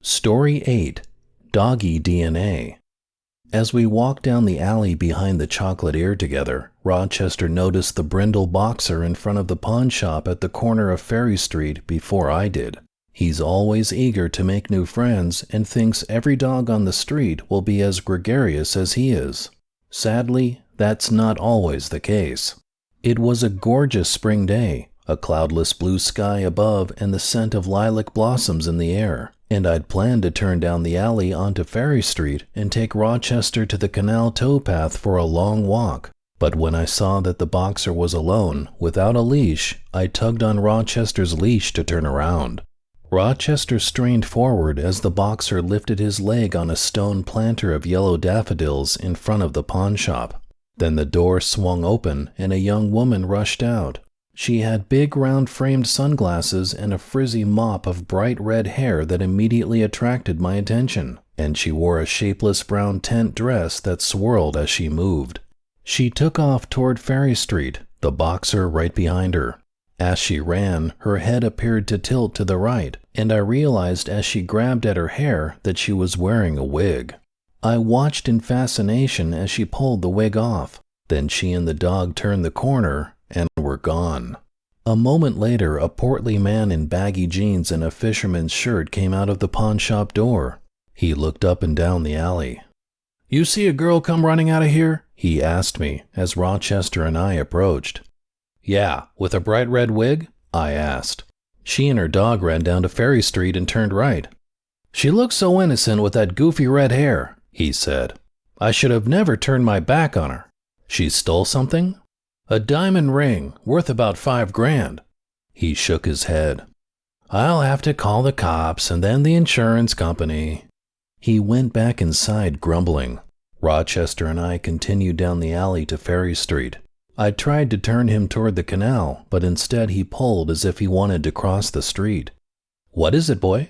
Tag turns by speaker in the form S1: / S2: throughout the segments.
S1: Story 8. Doggy DNA. As we walked down the alley behind the chocolate ear together, Rochester noticed the brindle boxer in front of the pawn shop at the corner of Ferry Street before I did. He's always eager to make new friends and thinks every dog on the street will be as gregarious as he is. Sadly, that's not always the case. It was a gorgeous spring day, a cloudless blue sky above and the scent of lilac blossoms in the air, and I'd planned to turn down the alley onto Ferry Street and take Rochester to the canal towpath for a long walk. But when I saw that the boxer was alone, without a leash, I tugged on Rochester's leash to turn around. Rochester strained forward as the boxer lifted his leg on a stone planter of yellow daffodils in front of the pawn shop. Then the door swung open and a young woman rushed out. She had big round framed sunglasses and a frizzy mop of bright red hair that immediately attracted my attention, and she wore a shapeless brown tent dress that swirled as she moved. She took off toward Ferry Street, the boxer right behind her. As she ran, her head appeared to tilt to the right, and I realized as she grabbed at her hair that she was wearing a wig. I watched in fascination as she pulled the wig off. Then she and the dog turned the corner and were gone. A moment later, a portly man in baggy jeans and a fisherman's shirt came out of the pawn shop door. He looked up and down the alley. "You see a girl come running out of here?" he asked me as Rochester and I approached. "Yeah, with a bright red wig?" I asked. "She and her dog ran down to Ferry Street and turned right." "She looks so innocent with that goofy red hair," he said. "I should have never turned my back on her." "She stole something?" "A diamond ring, worth about $5,000. He shook his head. "I'll have to call the cops and then the insurance company." He went back inside grumbling. Rochester and I continued down the alley to Ferry Street. I tried to turn him toward the canal, but instead he pulled as if he wanted to cross the street. "What is it, boy?"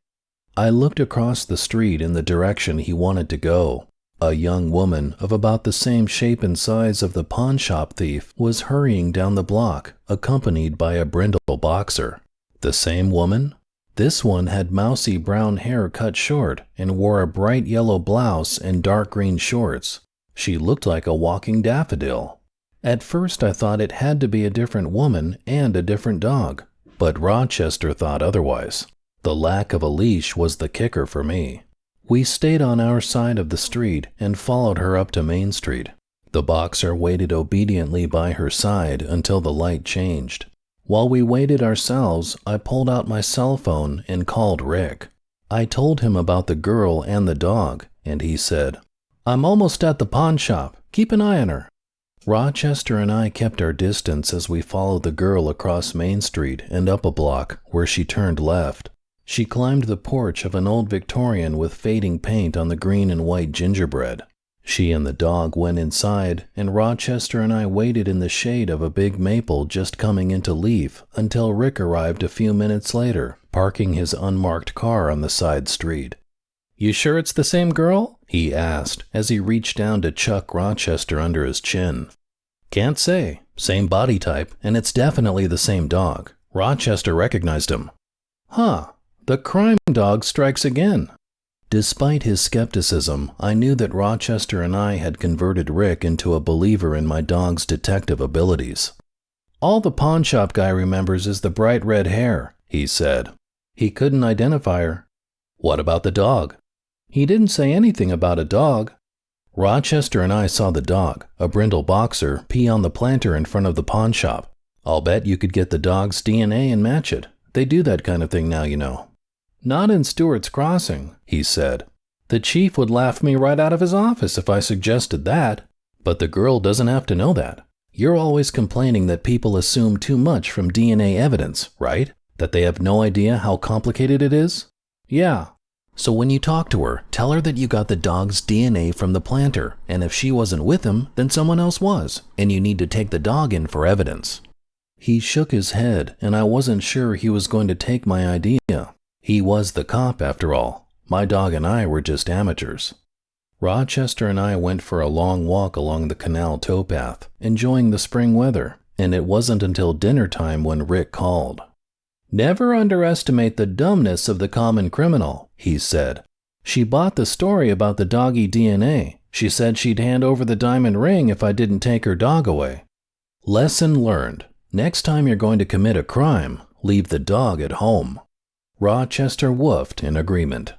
S1: I looked across the street in the direction he wanted to go. A young woman of about the same shape and size of the pawn shop thief was hurrying down the block, accompanied by a brindle boxer. The same woman? This one had mousy brown hair cut short and wore a bright yellow blouse and dark green shorts. She looked like a walking daffodil. At first I thought it had to be a different woman and a different dog, but Rochester thought otherwise. The lack of a leash was the kicker for me. We stayed on our side of the street and followed her up to Main Street. The boxer waited obediently by her side until the light changed. While we waited ourselves, I pulled out my cell phone and called Rick. I told him about the girl and the dog, and he said, "I'm almost at the pawn shop. Keep an eye on her." Rochester and I kept our distance as we followed the girl across Main Street and up a block where she turned left. She climbed the porch of an old Victorian with fading paint on the green and white gingerbread. She and the dog went inside, and Rochester and I waited in the shade of a big maple just coming into leaf until Rick arrived a few minutes later, parking his unmarked car on the side street. "You sure it's the same girl?" he asked as he reached down to chuck Rochester under his chin. "Can't say. Same body type, and it's definitely the same dog. Rochester recognized him." "Huh. The crime dog strikes again." Despite his skepticism, I knew that Rochester and I had converted Rick into a believer in my dog's detective abilities. "All the pawn shop guy remembers is the bright red hair," he said. "He couldn't identify her." "What about the dog?" "He didn't say anything about a dog." Rochester and I saw the dog, a brindle boxer, pee on the planter in front of the pawn shop. "I'll bet you could get the dog's DNA and match it. They do that kind of thing now, you know." "Not in Stewart's Crossing," he said. "The chief would laugh me right out of his office if I suggested that." "But the girl doesn't have to know that. You're always complaining that people assume too much from DNA evidence, right? That they have no idea how complicated it is?" "Yeah." "So when you talk to her, tell her that you got the dog's DNA from the planter, and if she wasn't with him, then someone else was, and you need to take the dog in for evidence." He shook his head, and I wasn't sure he was going to take my idea. He was the cop, after all. My dog and I were just amateurs. Rochester and I went for a long walk along the canal towpath, enjoying the spring weather, and it wasn't until dinner time when Rick called. "Never underestimate the dumbness of the common criminal," he said, She bought the story about the doggy DNA. She said she'd hand over the diamond ring if I didn't take her dog away. Lesson learned. Next time you're going to commit a crime, leave the dog at home. Rochester woofed in agreement.